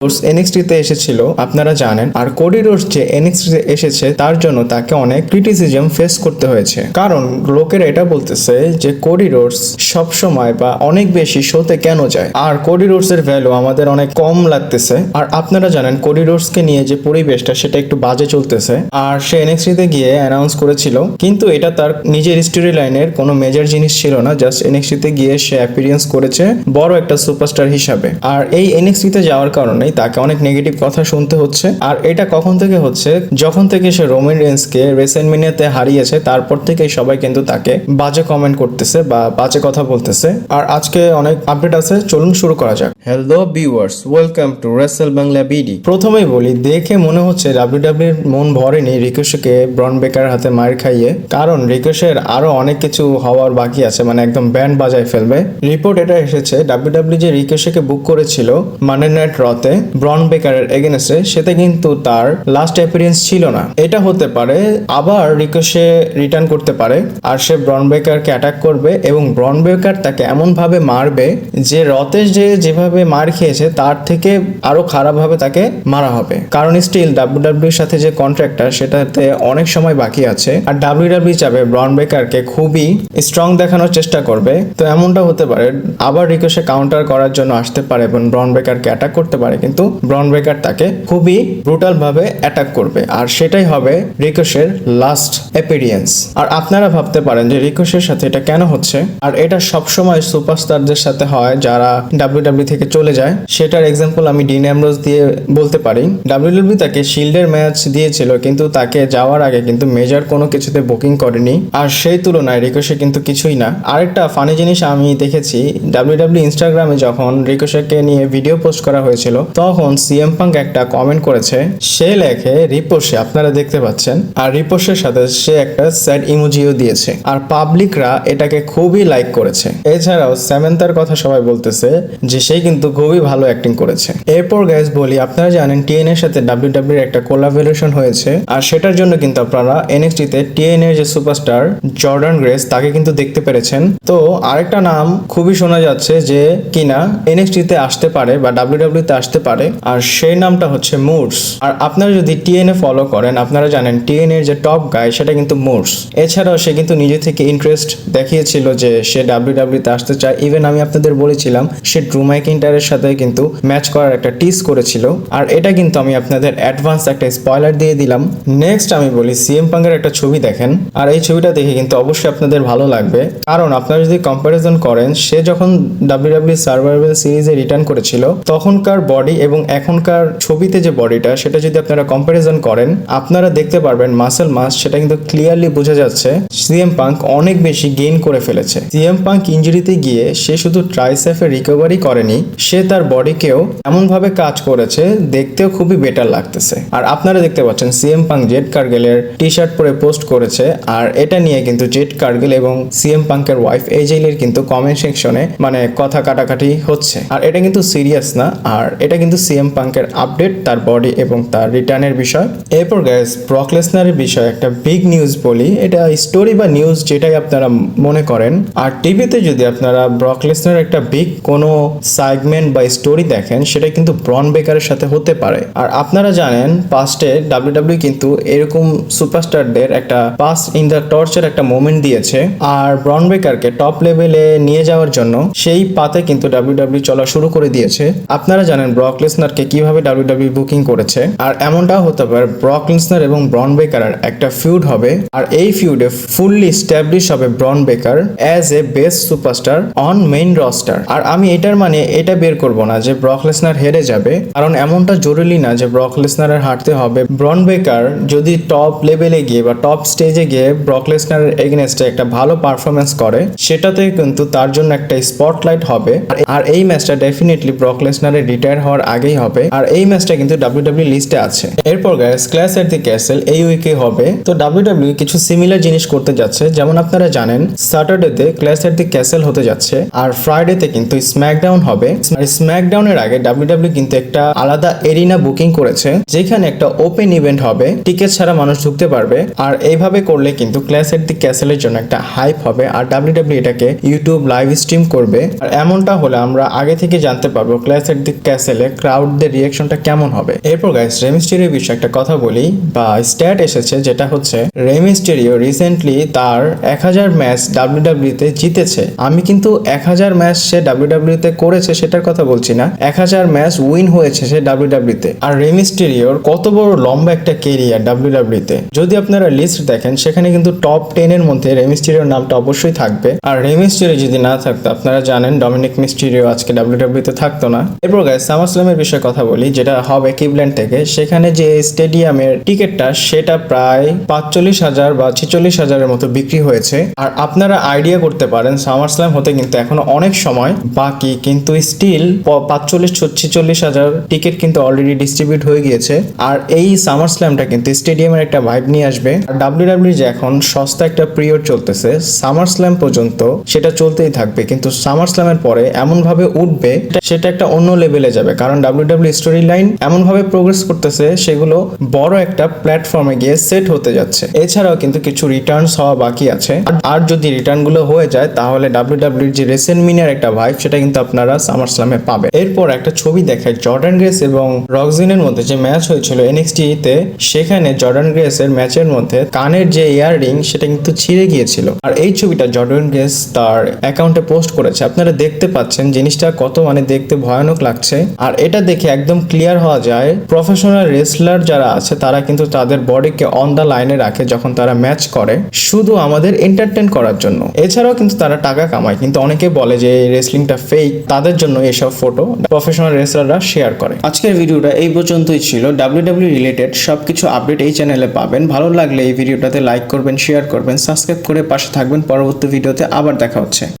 Rhodes এনএক্সটি-তে এসেছিল আপনারা জানেন, আর কোডি রোডস যে এনএক্সটি-তে এসেছে তার জন্য তাকে অনেক ক্রিটিসিজম ফেস করতে হয়েছে। কারণ লোকেরা এটা বলতেছে যে কোডি রোডস সব সময় বা অনেক বেশি শোতে কেন যায়, আর কোডি রোডস এর ভ্যালু আমাদের অনেক কম লাগতেছে। আর আপনারা জানেন কোডি রোডসকে নিয়ে যে পরিবেশটা সেটা একটু বাজে চলতেছে, আর সে এনএক্সটি-তে গিয়ে অ্যানাউন্স করেছিল, কিন্তু এটা তার নিজের স্টোরি লাইনের কোনো মেজর জিনিস ছিল না। জাস্ট এনএক্সটি-তে গিয়ে সে অ্যাপিয়ারেন্স করেছে বড় একটা সুপারস্টার হিসাবে, আর এই এনএক্সটি-তে যাওয়ার কারণে তাকে অনেক নেগেটিভ কথা শুনতে হচ্ছে। আর এটা কখন থেকে হচ্ছে, যখন থেকে সে রোমান রেন্সকে রেসেলমেনিয়াতে হারিয়েছে তারপর থেকে সবাই কিন্তু তাকে বাজে কমেন্ট করতেছে বা বাজে কথা বলতেছে। আর আজকে অনেক আপডেট আছে, চলুন শুরু করা যাক। Hello viewers, welcome to Rachel Bangla BD. প্রথমেই বলি, দেখে মনে হচ্ছে ডাব্লিউডাব্লিউর মন ভরেনি রিকোশেকে ব্রন বেকার হাতে মার খাইয়ে, কারণ রিকোশের আরো অনেক কিছু হওয়ার বাকি আছে, মানে একদম ব্যান্ড বাজায় ফেলবে। রিপোর্ট এটা এসেছে ডাব্লিউডাব্লিউ যে রিকোশেকে বুক করেছিল মানডে নাইট রতে ব্রন বেকারের এগেনস্টে, সেটা কিন্তু তার লাস্ট অ্যাপিয়ারেন্স ছিল না। এটা হতে পারে আবার রিকোশে রিটার্ন করতে পারে, আর সে ব্রন বেকারকে অ্যাটাক করবে এবং ব্রন বেকার তাকে এমন ভাবে মারবে যে রতে যেভাবে মার খেয়েছে তার থেকে আরো খারাপ ভাবে তাকে মারা হবে। কারণ স্টিল ডাব্লিউডাব্লিউর সাথে যে কন্ট্রাক্টটা সেটাতে অনেক সময় বাকি আছে, আর ডাব্লিউডাব্লিউ চাবে ব্রন বেকারকে খুবই স্ট্রং দেখানোর চেষ্টা করবে। তো এমনটা হতে পারে আবার রিকোশে কাউন্টার করার জন্য আসতে পারে এবং ব্রন বেকারকে অ্যাটাক করতে পারে, কিন্তু ব্রন বেকার তাকে খুবই ব্রুটাল ভাবে অ্যাটাক করবে, আর সেটাই হবে রিকোশের লাস্ট অ্যাপিয়ারেন্স। আর আপনারা ভাবতে পারেন যে রিকোশের সাথে এটা কেন হচ্ছে, আর এটা সবসময় সুপারস্টারদের সাথে হয় যারা ডাব্লিউডাব্লিউ থেকে চলে যায়। সেটার এক্সাম্পল আমি ডিন অ্যামব্রোজ দিয়ে বলতে পারি। ডাব্লিউডাব্লিউ তাকে শিল্ডের ম্যাচ দিয়েছিল, কিন্তু তাকে যাওয়ার আগে কিন্তু মেজর কোনো কিছুতে বুকিং করেনি, আর সেই তুলনায় রিকোশে কিন্তু কিছুই না। আরেকটা ফানি জিনিস আমি দেখেছি, ডাব্লিউডাব্লিউ ইনস্টাগ্রামে যখন রিকোশেকে নিয়ে ভিডিও পোস্ট করা হয়েছিল তখন সিএম পাঙ্ক একটা কমেন্ট করেছে, সে লেখে রিপোশে, আপনারা দেখতে পাচ্ছেন, আর রিপোশের সাথে সে একটা স্যাড ইমোজিও দিয়েছে, আর পাবলিকরা এটাকে খুবই লাইক করেছে। এছাড়াও স্যামান্থার কথা সবাই বলতেছে যে সে কিন্তু খুবই ভালো অ্যাক্টিং করেছে। এরপর গাইস বলি, আপনারা জানেন টিএনএর সাথে ডাব্লিউডাব্লিউ এর একটা কোলাবোরেশন হয়েছে, আর সেটার জন্য কিন্তু আপনারা এনএক্সটি-তে টিএনএ এর যে সুপারস্টার জর্ডান গ্রেস তাকে কিন্তু দেখতে পেরেছেন। তো আরেকটা নাম খুবই শোনা যাচ্ছে যে কিনা এনএক্সটি-তে আসতে পারে বা ডাব্লিউডাব্লিউ তে আসতে পারে, আর সেই নামটা হচ্ছে মুরস। আর আপনারা যদি টিএনএ ফলো করেন আপনারা জানেন টিএনএ এর যে টপ গাই সেটা কিন্তু মুরস। এছাড়াও সে কিন্তু নিজে থেকে ইন্টারেস্ট দেখিয়েছিল যে সে ডাব্লিউডাব্লিউ তে আসতে চায়। ইভেন আমি আপনাদের বলেছিলাম সে ড্রু ম্যাকইন্টায়ারের সাথে কিন্তু ম্যাচ করার একটা টিজ করেছিল, আর এটা কিন্তু আমি আপনাদের অ্যাডভান্স একটা স্পয়লার দিয়ে দিলাম। নেক্সট আমি বলি, সিএম পাঙ্কের একটা ছবি দেখেন, আর এই ছবিটা দেখে কিন্তু অবশ্যই আপনাদের ভালো লাগবে, কারণ আপনারা যদি কম্পারিজন করেন সে যখন ডাব্লিউডাব্লিউ সার্ভাইভাল সিরিজে রিটার্ন করেছিল তখনকার বডি এবং এখনকার ছবিতে যে বডিটা সেটা যদি আপনারা কম্পারিজন করেন আপনারা দেখতে পারবেন মাসেল মাস সেটা কিন্তু ক্লিয়ারলি বোঝা যাচ্ছে সিএম পাঙ্ক অনেক বেশি গেইন করে ফেলেছে। সিএম পাঙ্ক ইনজুরিতে গিয়ে সে শুধু ট্রাইসেপের রিকভারি করেনি, সে তার বডিকেও এমন ভাবে কাজ করেছে দেখতেও খুবই বেটার লাগতেছে। আর আপনারা দেখতে পাচ্ছেন সিএম পাঙ্ক জেড কার্গেলের টি শার্ট পরে পোস্ট করেছে, আর এটা নিয়ে কিন্তু জেড কার্গেল এবং সিএম পাঙ্কের ওয়াইফ এজেলের কিন্তু কমেন্ট সেকশনে মানে কথা কাটাকাটি হচ্ছে, আর এটা কিন্তু সিরিয়াস না, আর এটা কিন্তু সিএম পাঙ্কের আপডেট তার বডি এবং তার রিটার্নের বিষয়। এরপর গাইস ব্রক লেসনারের বিষয়ে একটা বিগ নিউজ বলি, এটা স্টোরি বা নিউজ যেটাই আপনারা মনে করেন। আর টিভিতে যদি আপনারা ব্রক লেসনার একটা বিগ কোনো সেগমেন্ট বা স্টোরি দেখেন সেটা কিন্তু ব্রন বেকারের সাথে হতে পারে। আর আপনারা জানেন পাস্টে ডাব্লিউডাব্লিউ কিন্তু এরকম সুপারস্টারদের একটা পাস ইন দ্য টর্চের একটা মোমেন্ট দিয়েছে, আর ব্রন বেকারকে টপ লেভেলে নিয়ে যাওয়ার জন্য সেই পাতে কিন্তু ডাব্লিউডাব্লিউ চলা শুরু করে দিয়েছে। আপনারা জানেন ব্রক লেসনারকে কিভাবে ডাব্লিউডাব্লিউ বুকিং করেছে, আর এমনটাও হতে পারে ব্রক লেসনার এবং ব্রন বেকারের একটা ফিউড হবে, আর এই ফিউডে ফুললি এস্টাবলিশ হবে Bron Breakker as a best superstar on main roster. আর আমি এটার মানে এটা বের করব না যে ব্রক লেসনার হেরে যাবে, কারণ এমনটা জরুরি না যে ব্রক লেসনারের হারতে হবে। ব্রন বেকার যদি টপ লেভেলে গিয়ে বা টপ স্টেজে গিয়ে ব্রক লেসনারের এগেনস্টে একটা ভালো পারফরমেন্স করে সেটাতে কিন্তু তার জন্য একটা স্পটলাইট হবে, আর এই ম্যাচটা ডেফিনেটলি ব্রক লেসনারের রিটায়ার হওয়ার আগেই হবে, আর এই ম্যাচটা কিন্তু ডাব্লিউডাব্লিউ লিস্টে আছে। এরপর গাইস ক্ল্যাশ এট দি ক্যাসেল এই উইকে হবে। তো ডাব্লিউডাব্লিউ কিছু সিমিলার জিনিস করতে যাচ্ছে, যেমন আপনারা জানেন স্যাটারডেতে ক্ল্যাশ এট দি ক্যাসেল হতে যাচ্ছে আর ফ্রাইডেতে কিন্তু স্ম্যাকডাউন হবে। আর স্ম্যাকডাউনের আগে ডাব্লিউডাব্লিউ কিন্তু একটা আলাদা এরিনা বুকিং করেছে, যেখানে একটা ওপেন ইভেন্ট হবে, টিকিট ছাড়া মানুষ ঢুকতে পারবে। আর এইভাবে করলে কিন্তু ক্ল্যাশ এট দি ক্যাসেলের জন্য একটা হাইপ হবে আর ডাব্লিউডাব্লিউ এটাকে ইউটিউব লাইভ স্ট্রিম করবে। আর এমনটা হলে আমরা আগে থেকে জানতে পারবো ক্ল্যাশ এট দি ক্যাসেলে ক্রাউডদের রিঅ্যাকশনটা কেমন হবে। এরপর গাইস রে মিস্টেরিওর বিষয়ে একটা কথা বলি বা স্ট্যাট এসেছে, যেটা হচ্ছে রে মিস্টেরিও রিসেন্টলি তার 1000 ম্যাচ ডাব্লিউডাব্লিউতে জিতেছে। আমি কিন্তু 1000 ম্যাচ সে ডাব্লিউডাব্লিউতে করেছে সেটার কথা বলছি না, 1000 ম্যাচ উইন হয়েছে সে ডাব্লিউডাব্লিউতে। আর রে মিস্টেরিওর কত বড় লম্বা একটা কেরিয়ার ডাব্লিউডাব্লিউতে, যদি আপনারা লিস্ট দেখেন সেখানে কিন্তু টপ 10 এর মধ্যে রে মিস্টেরিওর নামটা অবশ্যই থাকবে। আর রে মিস্টেরিও যদি না থাকতো আপনারা জানেন ডমিনিক মিস্টেরিও আজকে ডাব্লিউডাব্লিউতে থাকতো না। এরপর গাইস সামারস্ল্যামের বিষয়ে কথা বলি, যেটা হবে ক্লিভল্যান্ড থেকে। সেখানে যে স্টেডিয়ামের টিকিটটা সেটা প্রায় 45,000 বা 46,000 মতো বিক্রি হয়েছে। আর আপনারা আইডিয়া করতে পারেন সামারস্ল্যাম হতে কিন্তু এখনো অনেক সময় বাকি, কিন্তু স্টিল 45-46,000 টিকিট কিন্তু অলরেডি ডিস্ট্রিবিউট হয়ে গিয়েছে। আর এই সামারস্ল্যামটা কিন্তু স্টেডিয়ামের একটা ভাইব নিয়ে আসবে। আর ডাব্লিউডাব্লিউ যে এখন সস্তা একটা পিরিয়ড চলতেছে সামারস্ল্যাম পর্যন্ত, সেটা চলতেই থাকবে, কিন্তু সামারস্ল্যামের পরে এমন ভাবে উঠবে সেটা একটা অন্য লেভেলে যাবে, কারণ ডাব্লিউডাব্লিউ স্টোরি লাইন এমন ভাবে প্রোগ্রেস করতেছে সেগুলো বড় একটা প্ল্যাটফর্মে গিয়ে সেট হতে যাচ্ছে। এছাড়াও কিন্তু কিছু রিটার্নস হওয়া বাকি আছে। আর যদি রিটার্ন গুলো হয়ে যায় তাহলে ডাব্লিউডাব্লিউ যে রেসেলমেনিয়ার একটা ভাইব সেটা কিন্তু আপনারা সামারস্ল্যামে পাবে। এরপর একটা ছবি দেখায় জর্ডান গ্রেস এবং রক্সিনের মধ্যে যে ম্যাচ হয়েছিল এনএক্সটি তে, সেখানে জর্ডান গ্রেসের ম্যাচের মধ্যে কানের যে ইয়াররিং সেটা কিন্তু ছিঁড়ে গিয়েছিল। আর এই ছবিটা জর্ডান গ্রেস তার অ্যাকাউন্টে পোস্ট করেছে, আপনারা দেখতে পাচ্ছেন জিনিসটা কত দেখতে ভয়ানক লাগছে। আর এটা দেখে একদম ক্লিয়ার হওয়া যায় প্রফেশনাল রেসলার যারা আছে তারা কিন্তু তাদের বডিকে অন দা লাইনে রাখে যখন তারা ম্যাচ করে, শুধু আমাদের এন্টারটেইন করার জন্য। এছাড়াও কিন্তু তারা টাকা কামায়, কিন্তু অনেকে বলে যে এই রেসলিংটা ফেক, তাদের জন্য এসব ফটো প্রফেশনাল রেসলাররা শেয়ার করে। আজকের ভিডিওটা এই পর্যন্তই ছিল। ডাব্লিউডাব্লিউ রিলেটেড সবকিছু আপডেট এই চ্যানেলে পাবেন। ভালো লাগলে এই ভিডিওটাতে লাইক করবেন, শেয়ার করবেন, সাবস্ক্রাইব করে পাশে থাকবেন। পরবর্তী ভিডিওতে আবার দেখা হচ্ছে।